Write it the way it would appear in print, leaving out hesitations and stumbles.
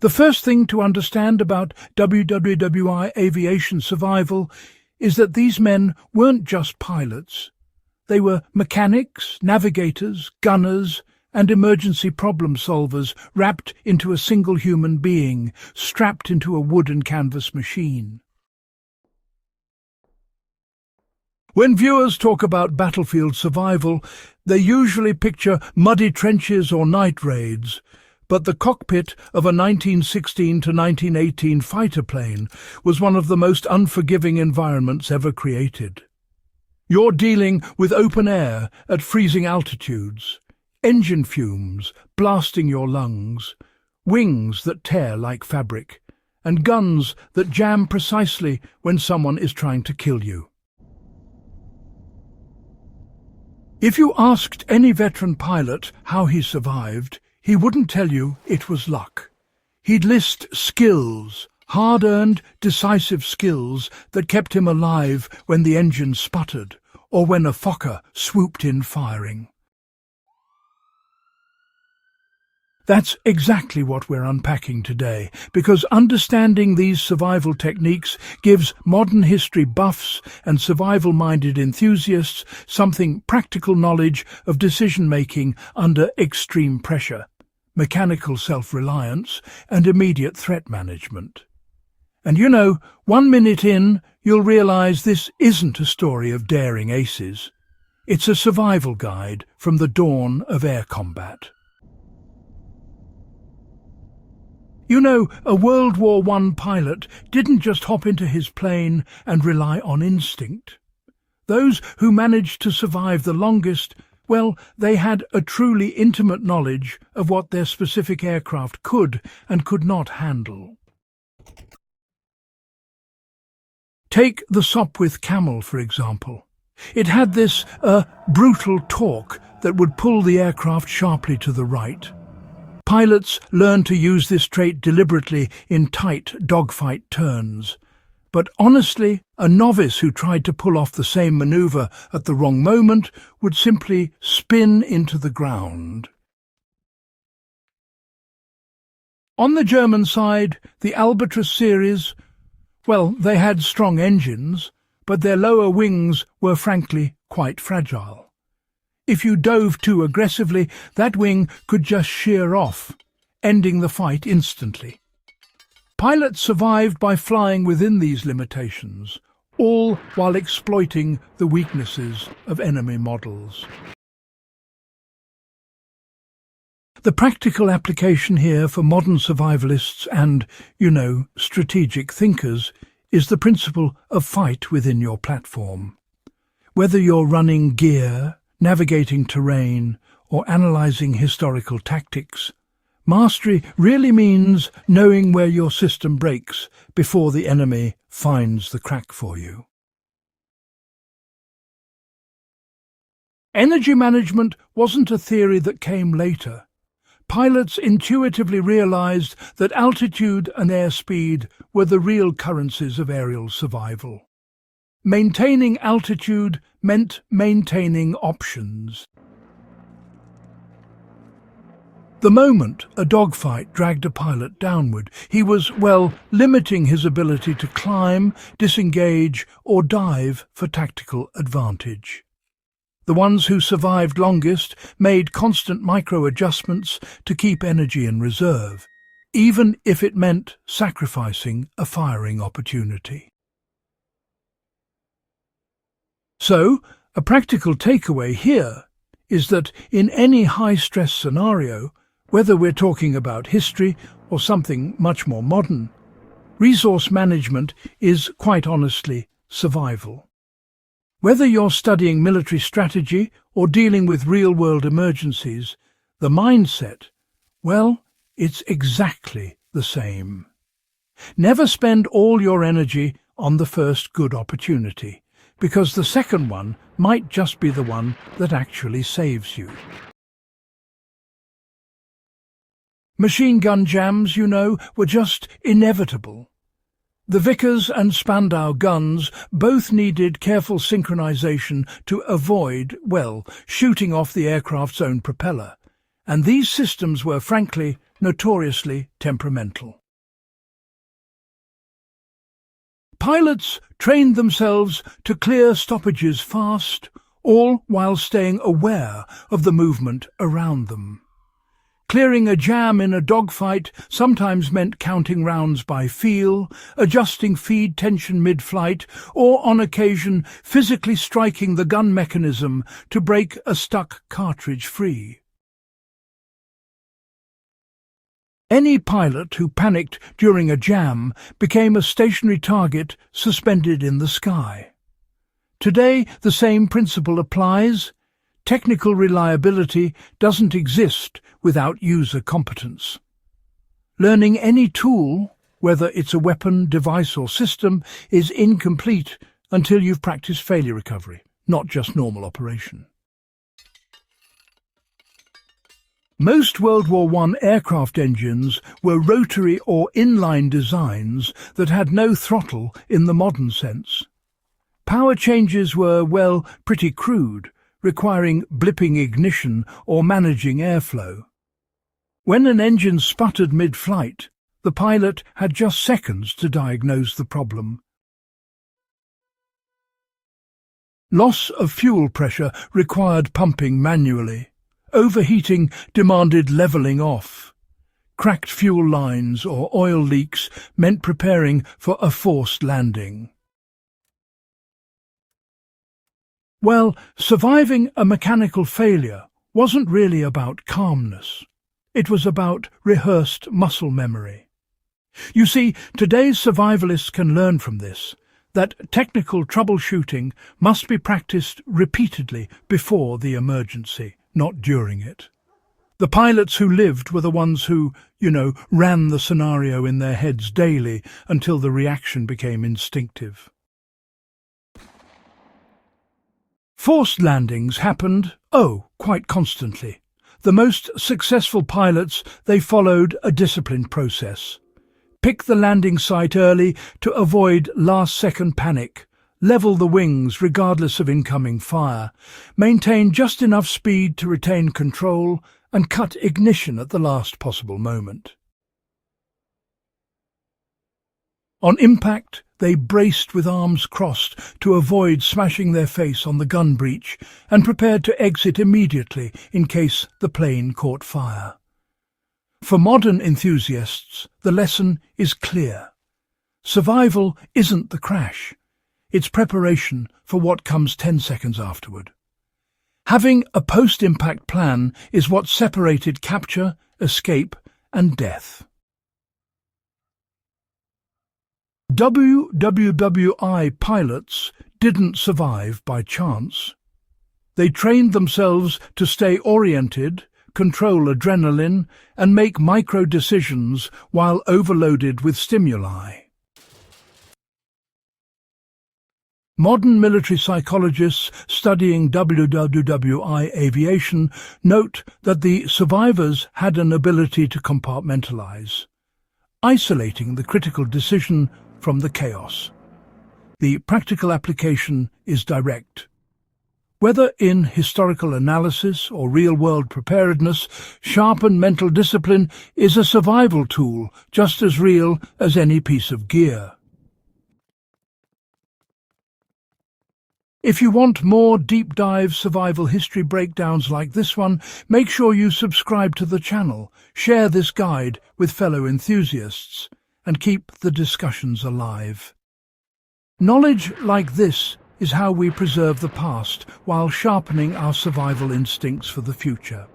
The first thing to understand about WWI aviation survival is that these men weren't just pilots. They were mechanics, navigators, gunners, and emergency problem solvers wrapped into a single human being, strapped into a wood and canvas machine. When viewers talk about battlefield survival, they usually picture muddy trenches or night raids, but the cockpit of a 1916 to 1918 fighter plane was one of the most unforgiving environments ever created. You're dealing with open air at freezing altitudes, engine fumes blasting your lungs, wings that tear like fabric, and guns that jam precisely when someone is trying to kill you. If you asked any veteran pilot how he survived, he wouldn't tell you it was luck. He'd list skills, hard-earned, decisive skills that kept him alive when the engine sputtered or when a Fokker swooped in firing. That's exactly what we're unpacking today, because understanding these survival techniques gives modern history buffs and survival-minded enthusiasts something practical knowledge of decision-making under extreme pressure, mechanical self-reliance, and immediate threat management. And 1 minute in, you'll realize this isn't a story of daring aces. It's a survival guide from the dawn of air combat. A World War I pilot didn't just hop into his plane and rely on instinct. Those who managed to survive the longest, they had a truly intimate knowledge of what their specific aircraft could and could not handle. Take the Sopwith Camel, for example. It had this brutal torque that would pull the aircraft sharply to the right. Pilots learn to use this trait deliberately in tight dogfight turns. But honestly, a novice who tried to pull off the same maneuver at the wrong moment would simply spin into the ground. On the German side, the Albatros series, they had strong engines, but their lower wings were frankly quite fragile. If you dove too aggressively, that wing could just shear off, ending the fight instantly. Pilots survived by flying within these limitations, all while exploiting the weaknesses of enemy models. The practical application here for modern survivalists and, strategic thinkers is the principle of fight within your platform. Whether you're running gear, navigating terrain, or analyzing historical tactics, mastery really means knowing where your system breaks before the enemy finds the crack for you. Energy management wasn't a theory that came later. Pilots intuitively realized that altitude and airspeed were the real currencies of aerial survival. Maintaining altitude meant maintaining options. The moment a dogfight dragged a pilot downward, he was, limiting his ability to climb, disengage, or dive for tactical advantage. The ones who survived longest made constant micro-adjustments to keep energy in reserve, even if it meant sacrificing a firing opportunity. So, a practical takeaway here is that in any high-stress scenario, whether we're talking about history or something much more modern, resource management is, quite honestly, survival. Whether you're studying military strategy or dealing with real-world emergencies, the mindset, it's exactly the same. Never spend all your energy on the first good opportunity, because the second one might just be the one that actually saves you. Machine gun jams, were just inevitable. The Vickers and Spandau guns both needed careful synchronization to avoid, shooting off the aircraft's own propeller, and these systems were, frankly, notoriously temperamental. Pilots trained themselves to clear stoppages fast, all while staying aware of the movement around them. Clearing a jam in a dogfight sometimes meant counting rounds by feel, adjusting feed tension mid-flight, or on occasion physically striking the gun mechanism to break a stuck cartridge free. Any pilot who panicked during a jam became a stationary target suspended in the sky. Today, the same principle applies. Technical reliability doesn't exist without user competence. Learning any tool, whether it's a weapon, device or system, is incomplete until you've practiced failure recovery, not just normal operation. Most World War I aircraft engines were rotary or inline designs that had no throttle in the modern sense. Power changes were, well, pretty crude, requiring blipping ignition or managing airflow. When an engine sputtered mid-flight, the pilot had just seconds to diagnose the problem. Loss of fuel pressure required pumping manually. Overheating demanded levelling off. Cracked fuel lines or oil leaks meant preparing for a forced landing. Well, surviving a mechanical failure wasn't really about calmness. It was about rehearsed muscle memory. You see, today's survivalists can learn from this, that technical troubleshooting must be practiced repeatedly before the emergency, not during it. The pilots who lived were the ones who, ran the scenario in their heads daily until the reaction became instinctive. Forced landings happened, quite constantly. The most successful pilots, they followed a disciplined process. Pick the landing site early to avoid last-second panic. Level the wings regardless of incoming fire. Maintain just enough speed to retain control and cut ignition at the last possible moment. On impact, they braced with arms crossed to avoid smashing their face on the gun breech and prepared to exit immediately in case the plane caught fire. For modern enthusiasts, the lesson is clear. Survival isn't the crash. It's preparation for what comes 10 seconds afterward. Having a post-impact plan is what separated capture, escape, and death. WWI pilots didn't survive by chance. They trained themselves to stay oriented, control adrenaline, and make micro-decisions while overloaded with stimuli. Modern military psychologists studying WWI aviation note that the survivors had an ability to compartmentalize, isolating the critical decision from the chaos. The practical application is direct. Whether in historical analysis or real-world preparedness, sharpened mental discipline is a survival tool just as real as any piece of gear. If you want more deep-dive survival history breakdowns like this one, make sure you subscribe to the channel, share this guide with fellow enthusiasts, and keep the discussions alive. Knowledge like this is how we preserve the past while sharpening our survival instincts for the future.